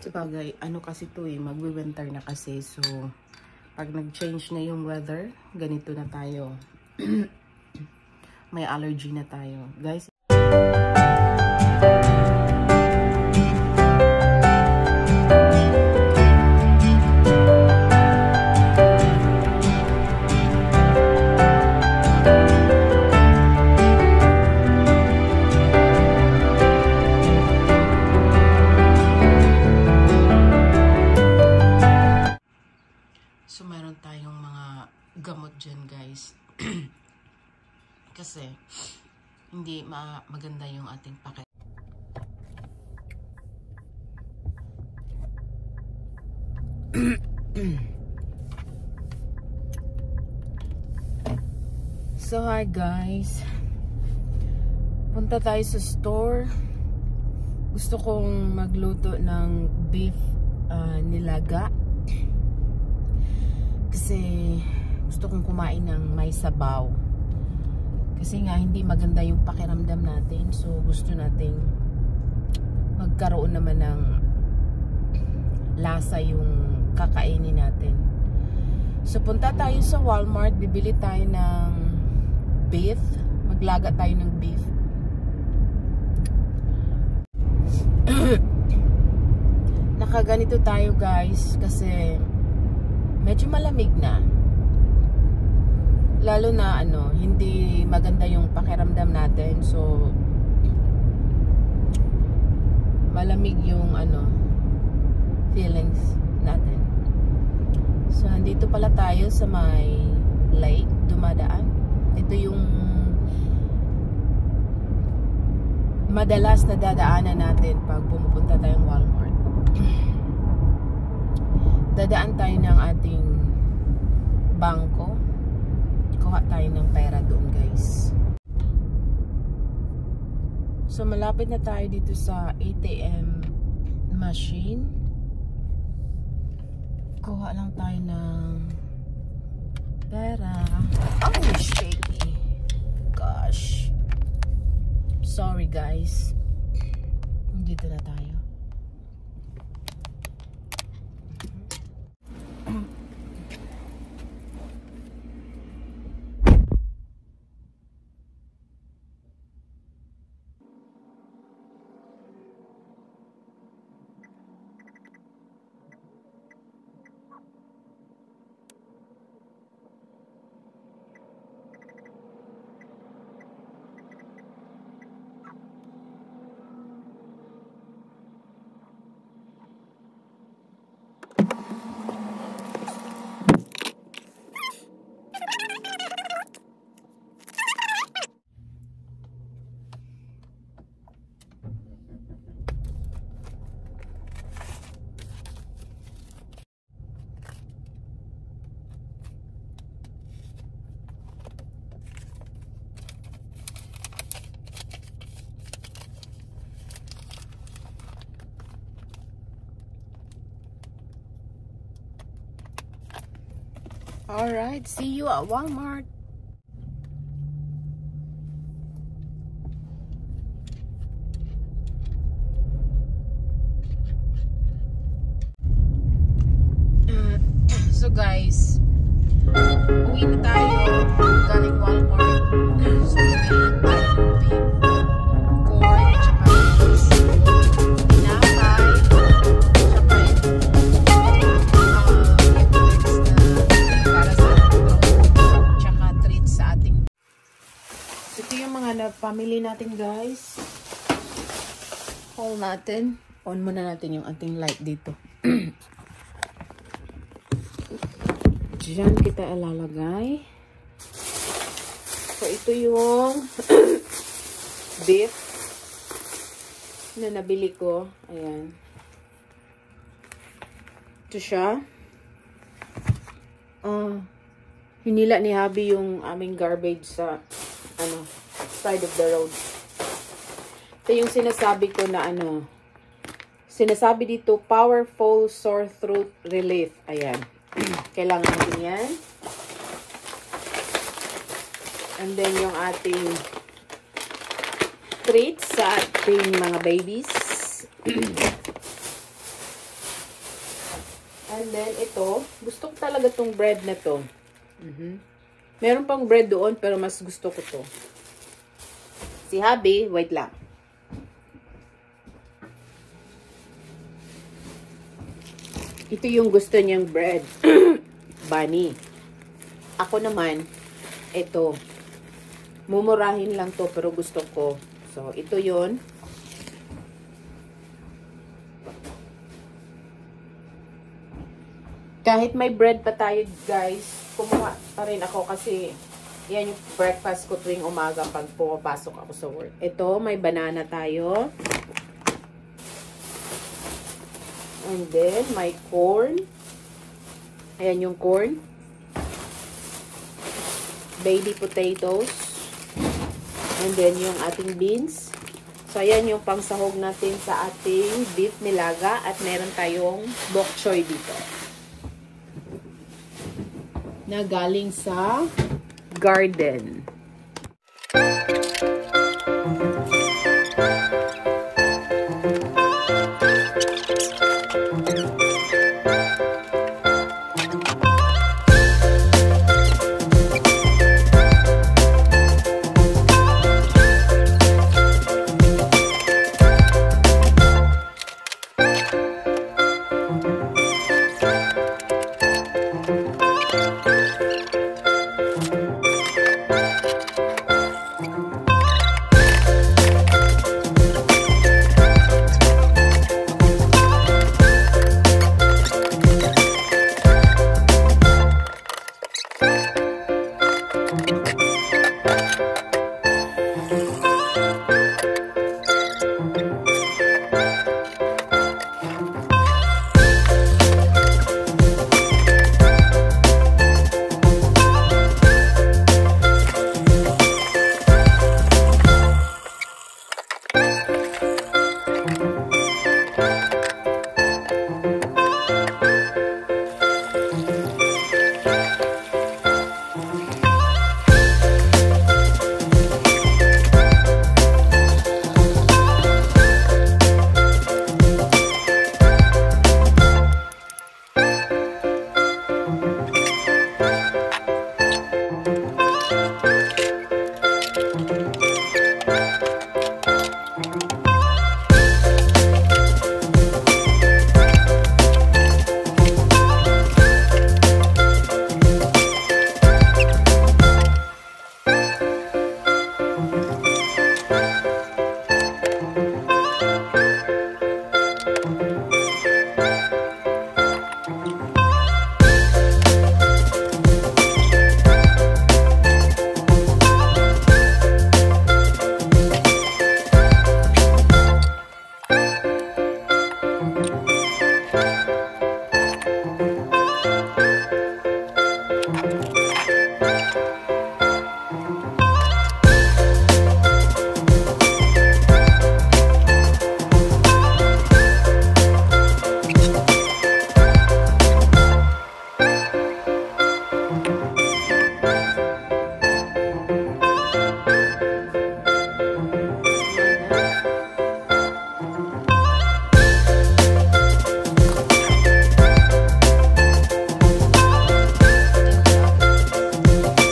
Sabagay, ano kasi to eh, magwi-winter na kasi. So, pag nag-change na yung weather, ganito na tayo. May allergy na tayo. Guys, so, meron tayong mga gamot dyan, guys. Kasi, hindi maganda yung ating pakiramdam. So, hi guys. Punta tayo sa store. Gusto kong magluto ng beef nilaga. Kasi gusto kong kumain ng may sabaw. Kasi nga hindi maganda yung pakiramdam natin. So gusto nating magkaroon naman ng lasa yung kakainin natin. So punta tayo sa Walmart, bibili tayo ng beef. Maglaga tayo ng beef. Nakaganito tayo guys kasi medyo malamig na. Lalo na hindi maganda yung pakiramdam natin. So malamig yung feelings natin. So andito pala tayo sa may lake, dumadaan. Ito yung madalas na dadaanan natin pag pumupunta tayong Walmart. Dadaan tayo ng ating bangko. Kuha tayo ng pera doon guys. So malapit na tayo dito sa ATM machine. Kuha lang tayo ng pera. Oh, shaky. Gosh. Sorry guys. Dito na tayo. Alright, see you at Walmart. So guys, uwi na tayo galing Walmart. So family natin guys. Haul natin. On muna natin yung ating light dito. Diyan kita ilalagay. So ito yung beef na nabili ko. Ayan. Ito siya. Hinila ni Habi yung aming garbage sa side of the road. Ito yung sinasabi ko na sinasabi dito, powerful sore throat relief. Ayan. Kailangan natin yan. And then yung ating treats sa ating mga babies. And then, ito. Gusto ko talaga tong bread na to. Meron pang bread doon, pero mas gusto ko to. Si Habi, wait lang. Ito yung gusto niyang bread. Bunny. Ako naman, ito. Mumurahin lang to, pero gusto ko. So, ito yun. Kahit may bread pa tayo, guys, kumuha pa rin ako kasi yan yung breakfast ko tuwing umaga pag pumapasok ako sa work. Ito, may banana tayo. And then, may corn. Ayan yung corn. Baby potatoes. And then, yung ating beans. So, ayan yung pangsahog natin sa ating beef nilaga. At meron tayong bok choy dito. Na galing sa garden.